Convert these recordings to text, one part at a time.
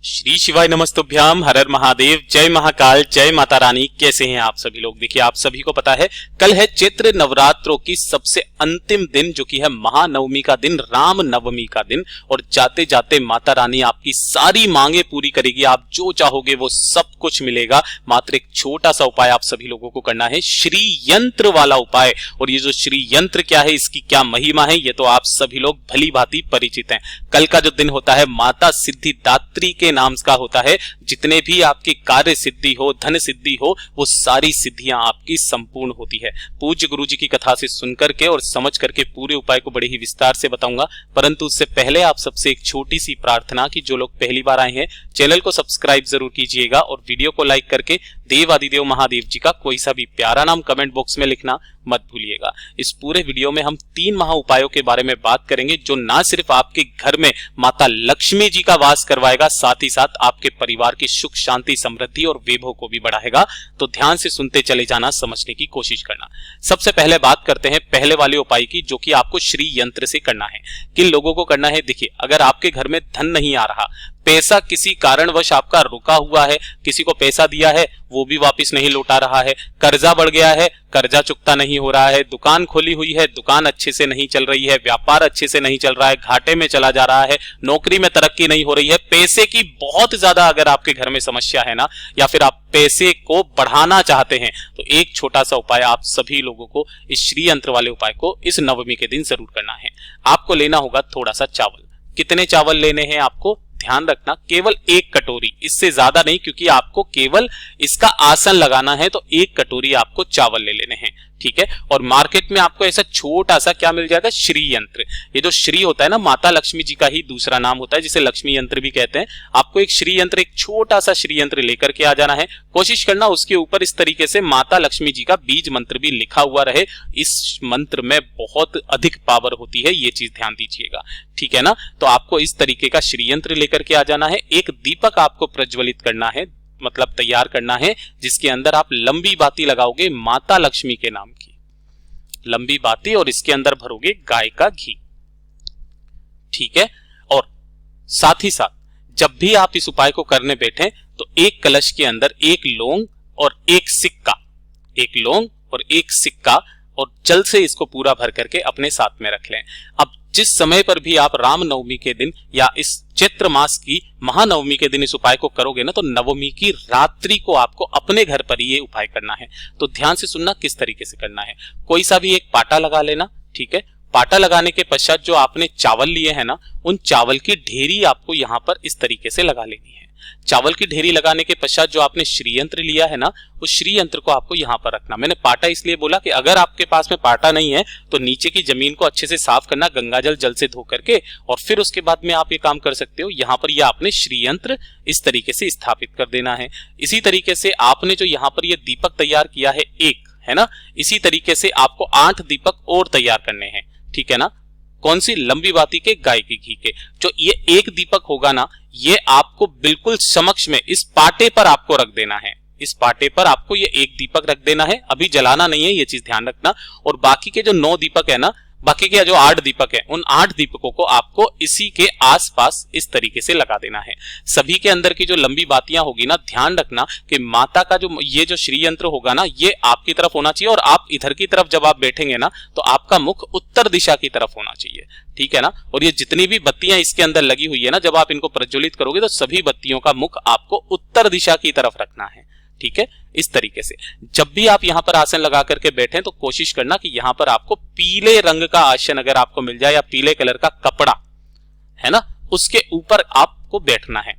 श्री शिवाय नमस्तुभ्याम, हर हर महादेव, जय महाकाल, जय माता रानी। कैसे हैं आप सभी लोग? देखिए, आप सभी को पता है कल है चैत्र नवरात्रों की सबसे अंतिम दिन, जो कि है महानवमी का दिन, राम नवमी का दिन। और जाते जाते माता रानी आपकी सारी मांगे पूरी करेगी। आप जो चाहोगे वो सब कुछ मिलेगा। मात्र एक छोटा सा उपाय आप सभी लोगों को करना है, श्री यंत्र वाला उपाय। और ये जो श्री यंत्र क्या है, इसकी क्या महिमा है, ये तो आप सभी लोग भली भांति परिचित हैं। कल का जो दिन होता है माता सिद्धिदात्री के नाम का होता है। जितने भी आपकी कार्य सिद्धि हो, धन सिद्धि हो, वो सारी सिद्धियां आपकी संपूर्ण होती है। पूज्य गुरु जी की कथा से सुनकर के और समझ करके पूरे उपाय को बड़े ही विस्तार से बताऊंगा, परंतु उससे पहले आप सबसे एक छोटी सी प्रार्थना कि जो लोग पहली बार आए हैं चैनल को सब्सक्राइब जरूर कीजिएगा और वीडियो को लाइक करके देवादिदेव महादेव जी का कोई सा भी प्यारा नाम कमेंट बॉक्स में लिखना मत भूलिएगा। इस पूरे वीडियो में हम 3 महा उपायों के बारे में बात करेंगे, जो ना सिर्फ आपके घर में माता लक्ष्मी जी का वास करवाएगा, साथ ही साथ आपके परिवार की सुख शांति समृद्धि और वैभव को भी बढ़ाएगा। तो ध्यान से सुनते चले जाना, समझने की कोशिश करना। सबसे पहले बात करते हैं पहले वाले उपाय की, जो कि आपको श्री यंत्र से करना है। किन लोगों को करना है? देखिए, अगर आपके घर में धन नहीं आ रहा, पैसा किसी कारणवश आपका रुका हुआ है, किसी को पैसा दिया है वो भी वापस नहीं लौटा रहा है, कर्जा बढ़ गया है, कर्जा चुकता नहीं हो रहा है, दुकान खोली हुई है, दुकान अच्छे से नहीं चल रही है, व्यापार अच्छे से नहीं चल रहा है, घाटे में चला जा रहा है, नौकरी में तरक्की नहीं हो रही है, पैसे की बहुत ज्यादा अगर आपके घर में समस्या है ना, या फिर आप पैसे को बढ़ाना चाहते हैं, तो एक छोटा सा उपाय आप सभी लोगों को इस श्री यंत्र वाले उपाय को इस नवमी के दिन जरूर करना है। आपको लेना होगा थोड़ा सा चावल। कितने चावल लेने हैं आपको? ध्यान रखना, केवल 1 कटोरी, इससे ज्यादा नहीं, क्योंकि आपको केवल इसका आसन लगाना है। तो 1 कटोरी आपको चावल ले लेने हैं, ठीक है। और मार्केट में आपको ऐसा छोटा सा क्या मिल जाएगा? श्री यंत्र। ये जो श्री होता है ना, माता लक्ष्मी जी का ही दूसरा नाम होता है, जिसे लक्ष्मी यंत्र भी कहते हैं। आपको एक श्री यंत्र, एक छोटा सा श्री यंत्र लेकर के आ जाना है। कोशिश करना उसके ऊपर इस तरीके से माता लक्ष्मी जी का बीज मंत्र भी लिखा हुआ रहे। इस मंत्र में बहुत अधिक पावर होती है, ये चीज ध्यान दीजिएगा, ठीक है ना। तो आपको इस तरीके का श्री यंत्र लेकर के आ जाना है। एक दीपक आपको प्रज्वलित करना है, मतलब तैयार करना है, जिसके अंदर आप लंबी बाती लगाओगे माता लक्ष्मी के नाम की, लंबी बाती, और इसके अंदर भरोगे गाय का घी, ठीक है। और साथ ही साथ जब भी आप इस उपाय को करने बैठे तो एक कलश के अंदर 1 लौंग और 1 सिक्का, 1 लौंग और 1 सिक्का, और जल से इसको पूरा भर करके अपने साथ में रख लें। अब जिस समय पर भी आप रामनवमी के दिन या इस चैत्र मास की महानवमी के दिन इस उपाय को करोगे ना, तो नवमी की रात्रि को आपको अपने घर पर ही ये उपाय करना है। तो ध्यान से सुनना किस तरीके से करना है। कोई सा भी एक पाटा लगा लेना, ठीक है। पाटा लगाने के पश्चात जो आपने चावल लिए हैं ना, उन चावल की ढेरी आपको यहाँ पर इस तरीके से लगा लेनी है। चावल की ढेरी लगाने के पश्चात जो आपने श्री यंत्र लिया है ना, उस श्री यंत्र को आपको यहाँ पर रखना। मैंने पाटा इसलिए बोला कि अगर आपके पास में पाटा नहीं है तो नीचे की जमीन को अच्छे से साफ करना, गंगाजल जल से धो करके, और फिर उसके बाद में आप ये काम कर सकते हो। यहाँ पर यह आपने श्री यंत्र इस तरीके से स्थापित कर देना है। इसी तरीके से आपने जो यहाँ पर ये दीपक तैयार किया है, एक है ना, इसी तरीके से आपको 8 दीपक और तैयार करने हैं, ठीक है ना। कौन सी? लंबी बाती के, गाय के घी के। जो ये 1 दीपक होगा ना, ये आपको बिल्कुल समक्ष में इस पाटे पर आपको रख देना है। इस पाटे पर आपको ये 1 दीपक रख देना है, अभी जलाना नहीं है, ये चीज ध्यान रखना। और बाकी के जो 9 दीपक है ना, बाकी के जो 8 दीपक है, उन 8 दीपकों को आपको इसी के आसपास इस तरीके से लगा देना है। सभी के अंदर की जो लंबी बातियां होगी ना, ध्यान रखना कि माता का जो ये जो श्री यंत्र होगा ना, ये आपकी तरफ होना चाहिए, और आप इधर की तरफ जब आप बैठेंगे ना, तो आपका मुख उत्तर दिशा की तरफ होना चाहिए, ठीक है ना। और ये जितनी भी बत्तियां इसके अंदर लगी हुई है ना, जब आप इनको प्रज्वलित करोगे तो सभी बत्तियों का मुख आपको उत्तर दिशा की तरफ रखना है, ठीक है। इस तरीके से जब भी आप यहाँ पर आसन लगा करके बैठे तो कोशिश करना कि यहाँ पर आपको पीले रंग का आसन अगर आपको मिल जाए, या पीले कलर का कपड़ा है ना, उसके ऊपर आपको बैठना है।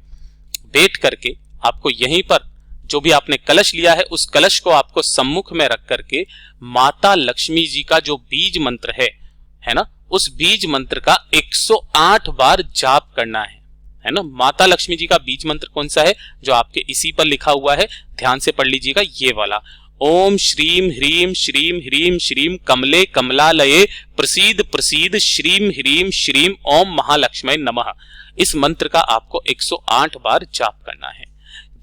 बैठ करके आपको यहीं पर जो भी आपने कलश लिया है, उस कलश को आपको सम्मुख में रख करके माता लक्ष्मी जी का जो बीज मंत्र है ना, उस बीज मंत्र का 108 बार जाप करना है ना। माता लक्ष्मी जी का बीज मंत्र कौन सा है? जो आपके इसी पर लिखा हुआ है, ध्यान से पढ़ लीजिएगा, ये वाला। ओम श्रीम ह्रीम श्रीम ह्रीम श्रीम कमले कमलालये प्रसीद प्रसीद श्रीम ह्रीम श्रीम ओम महालक्ष्मी नमः। इस मंत्र का आपको 108 बार जाप करना है।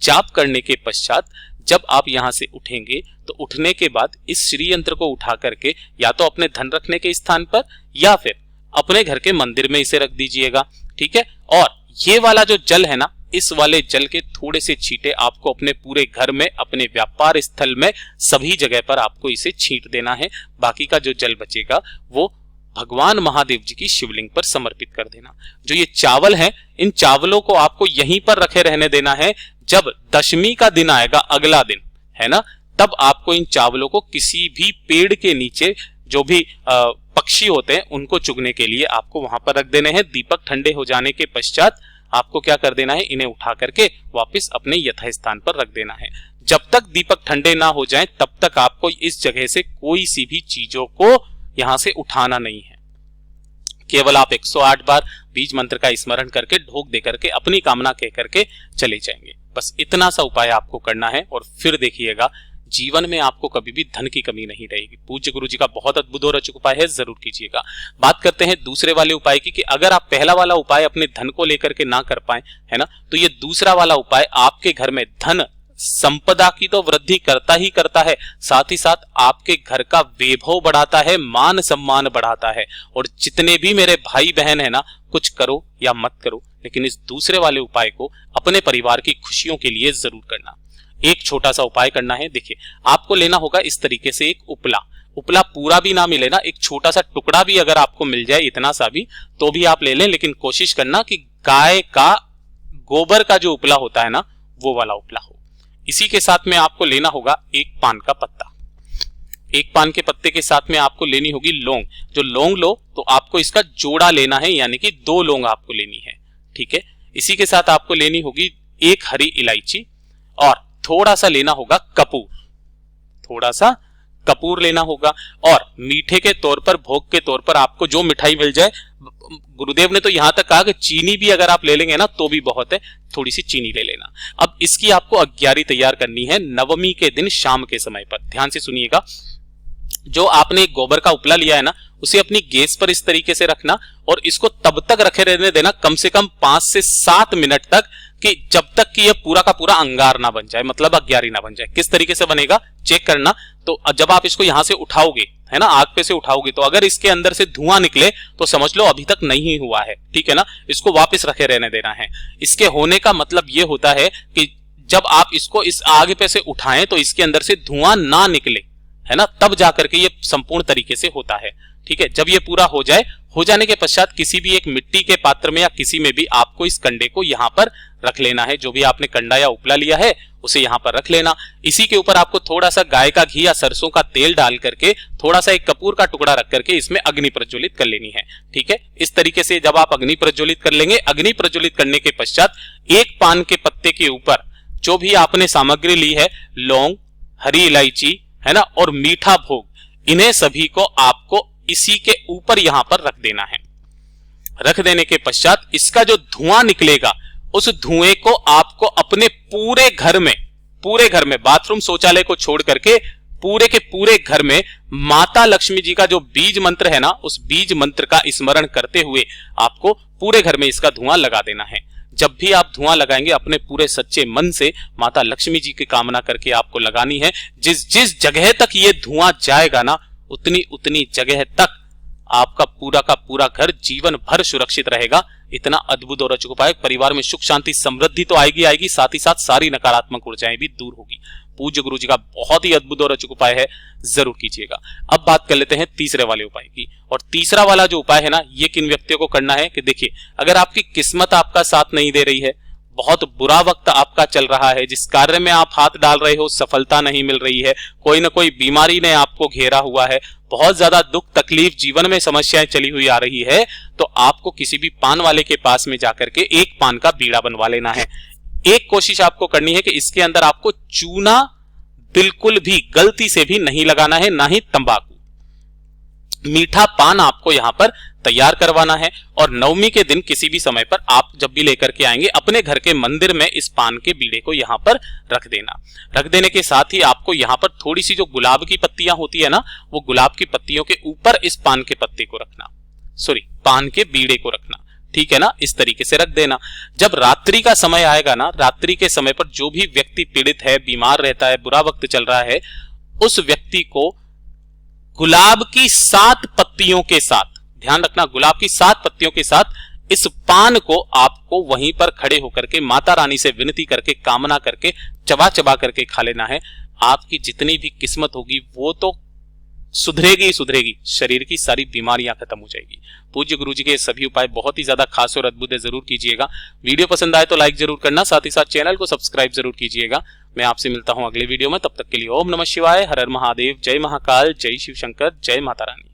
जाप करने के पश्चात जब आप यहां से उठेंगे तो उठने के बाद इस श्री यंत्र को उठा करके या तो अपने धन रखने के स्थान पर या फिर अपने घर के मंदिर में इसे रख दीजिएगा, ठीक है। और ये वाला जो जल है ना, इस वाले जल के थोड़े से छींटे आपको अपने पूरे घर में, अपने व्यापार स्थल में, सभी जगह पर आपको इसे छींट देना है। बाकी का जो जल बचेगा वो भगवान महादेव जी की शिवलिंग पर समर्पित कर देना। जो ये चावल हैं, इन चावलों को आपको यहीं पर रखे रहने देना है। जब दशमी का दिन आएगा, अगला दिन है ना, तब आपको इन चावलों को किसी भी पेड़ के नीचे, जो भी पक्षी होते हैं उनको चुगने के लिए आपको वहां पर रख देने हैं। दीपक ठंडे हो जाने के पश्चात आपको क्या कर देना है, इन्हें उठा करके वापस अपने यथास्थान पर रख देना है। जब तक दीपक ठंडे ना हो जाएं, तब तक आपको इस जगह से कोई सी भी चीजों को यहां से उठाना नहीं है। केवल आप 108 बार बीज मंत्र का स्मरण करके, ढोक दे करके, अपनी कामना कह करके चले जाएंगे। बस इतना सा उपाय आपको करना है और फिर देखिएगा जीवन में आपको कभी भी धन की कमी नहीं रहेगी। पूज्य गुरु जी का बहुत अद्भुत और अचूक उपाय है, जरूर कीजिएगा। बात करते हैं दूसरे वाले उपाय की, कि अगर आप पहला वाला उपाय अपने धन को लेकर के ना कर पाए, है ना, तो ये दूसरा वाला उपाय आपके घर में धन संपदा की तो वृद्धि करता ही करता है, साथ ही साथ आपके घर का वैभव बढ़ाता है, मान सम्मान बढ़ाता है। और जितने भी मेरे भाई बहन है ना, कुछ करो या मत करो, लेकिन इस दूसरे वाले उपाय को अपने परिवार की खुशियों के लिए जरूर करना। एक छोटा सा उपाय करना है। देखिए, आपको लेना होगा इस तरीके से एक उपला पूरा भी ना मिले ना, एक छोटा सा टुकड़ा भी अगर आपको मिल जाए, इतना सा भी, तो भी आप ले लें, लेकिन कोशिश करना कि गाय का गोबर का जो उपला होता है ना, वो वाला उपला हो। इसी के साथ में आपको लेना होगा एक पान का पत्ता। एक पान के पत्ते के साथ में आपको लेनी होगी लौंग। जो लौंग लो तो आपको इसका जोड़ा लेना है, यानी कि 2 लौंग आपको लेनी है, ठीक है। इसी के साथ आपको लेनी होगी एक हरी इलायची और थोड़ा सा लेना होगा कपूर, थोड़ा सा कपूर लेना होगा। और मीठे के तौर पर, भोग के तौर पर आपको जो मिठाई मिल जाए, गुरुदेव ने तो यहां तक कहा कि चीनी भी अगर आप ले लेंगे ना तो भी बहुत है, थोड़ी सी चीनी ले लेना। अब इसकी आपको अग्यारी तैयार करनी है नवमी के दिन शाम के समय पर। ध्यान से सुनिएगा, जो आपने गोबर का उपला लिया है ना, उसे अपनी गैस पर इस तरीके से रखना और इसको तब तक रखे रहने देना, कम से कम 5 से 7 मिनट तक, कि जब तक कि यह पूरा का पूरा अंगार ना बन जाए, मतलब अग्यारी ना बन जाए। किस तरीके से बनेगा चेक करना। तो जब आप इसको यहां से उठाओगे, है ना, आग पे से उठाओगे, तो अगर इसके अंदर से धुआं निकले तो समझ लो अभी तक नहीं हुआ है, ठीक है ना। इसको वापस रखे रहने देना है। इसके होने का मतलब यह होता है कि जब आप इसको इस आग पे से उठाएं तो इसके अंदर से धुआं ना निकले, है ना, तब जाकर के ये संपूर्ण तरीके से होता है, ठीक है। जब ये पूरा हो जाए, हो जाने के पश्चात किसी भी एक मिट्टी के पात्र में या किसी में भी आपको इस कंडे को यहां पर रख लेना है। जो भी आपने कंडा या उपला लिया है उसे यहां पर रख लेना। इसी के ऊपर आपको थोड़ा सा गाय का घी या सरसों का तेल डाल करके, थोड़ा सा एक कपूर का टुकड़ा रख करके इसमें अग्नि प्रज्वलित कर लेनी है, ठीक है। इस तरीके से जब आप अग्नि प्रज्वलित कर लेंगे, अग्नि प्रज्वलित करने के पश्चात एक पान के पत्ते के ऊपर जो भी आपने सामग्री ली है, लौंग, हरी इलायची, है ना, और मीठा भोग, इन्हें सभी को आपको इसी के ऊपर यहां पर रख देना है। रख देने के पश्चात इसका जो धुआं निकलेगा, उस धुएं को आपको अपने पूरे घर में बाथरूम शौचालय को छोड़ करके पूरे के पूरे घर में माता लक्ष्मी जी का जो बीज मंत्र है ना, उस बीज मंत्र का स्मरण करते हुए आपको पूरे घर में इसका धुआं लगा देना है। जब भी आप धुआं लगाएंगे, अपने पूरे सच्चे मन से माता लक्ष्मी जी की कामना करके आपको लगानी है। जिस जिस जगह तक ये धुआं जाएगा ना, उतनी उतनी जगह तक आपका पूरा का पूरा घर जीवन भर सुरक्षित रहेगा। इतना अद्भुत और अचूक उपाय, परिवार में सुख शांति समृद्धि तो आएगी, साथ ही साथ सारी नकारात्मक ऊर्जाएं भी दूर होगी। पूज्य गुरु जी का बहुत ही अद्भुत और अचूक उपाय है, जरूर कीजिएगा। अब बात कर लेते हैं तीसरे वाले उपाय की। और तीसरा वाला जो उपाय है ना, ये किन व्यक्तियों को करना है कि देखिए, अगर आपकी किस्मत आपका साथ नहीं दे रही है, बहुत बुरा वक्त आपका चल रहा है, जिस कार्य में आप हाथ डाल रहे हो सफलता नहीं मिल रही है, कोई ना कोई बीमारी ने आपको घेरा हुआ है, बहुत ज्यादा दुख तकलीफ, जीवन में समस्याएं चली हुई आ रही है, तो आपको किसी भी पान वाले के पास में जाकर के एक पान का बीड़ा बनवा लेना है। एक कोशिश आपको करनी है कि इसके अंदर आपको चूना बिल्कुल भी गलती से भी नहीं लगाना है, ना ही तंबाकू। मीठा पान आपको यहां पर तैयार करवाना है और नवमी के दिन किसी भी समय पर आप जब भी लेकर के आएंगे, अपने घर के मंदिर में इस पान के बीड़े को यहां पर रख देना। रख देने के साथ ही आपको यहां पर थोड़ी सी जो गुलाब की पत्तियां होती है ना, वो गुलाब की पत्तियों के ऊपर इस पान के पत्ते को रखना, पान के बीड़े को रखना, ठीक है ना। इस तरीके से रख देना। जब रात्रि का समय आएगा ना, रात्रि के समय पर जो भी व्यक्ति पीड़ित है, बीमार रहता है, बुरा वक्त चल रहा है, उस व्यक्ति को गुलाब की 7 पत्तियों के साथ, ध्यान रखना, गुलाब की 7 पत्तियों के साथ इस पान को आपको वहीं पर खड़े होकर के माता रानी से विनती करके, कामना करके, चबा चबा करके खा लेना है। आपकी जितनी भी किस्मत होगी वो तो सुधरेगी ही सुधरेगी, शरीर की सारी बीमारियां खत्म हो जाएगी। पूज्य गुरु जी के सभी उपाय बहुत ही ज्यादा खास और अद्भुत है, जरूर कीजिएगा। वीडियो पसंद आए तो लाइक जरूर करना, साथ ही साथ चैनल को सब्सक्राइब जरूर कीजिएगा। मैं आपसे मिलता हूं अगले वीडियो में, तब तक के लिए ओम नमः शिवाय, हर हर महादेव, जय महाकाल, जय शिव शंकर, जय माता रानी।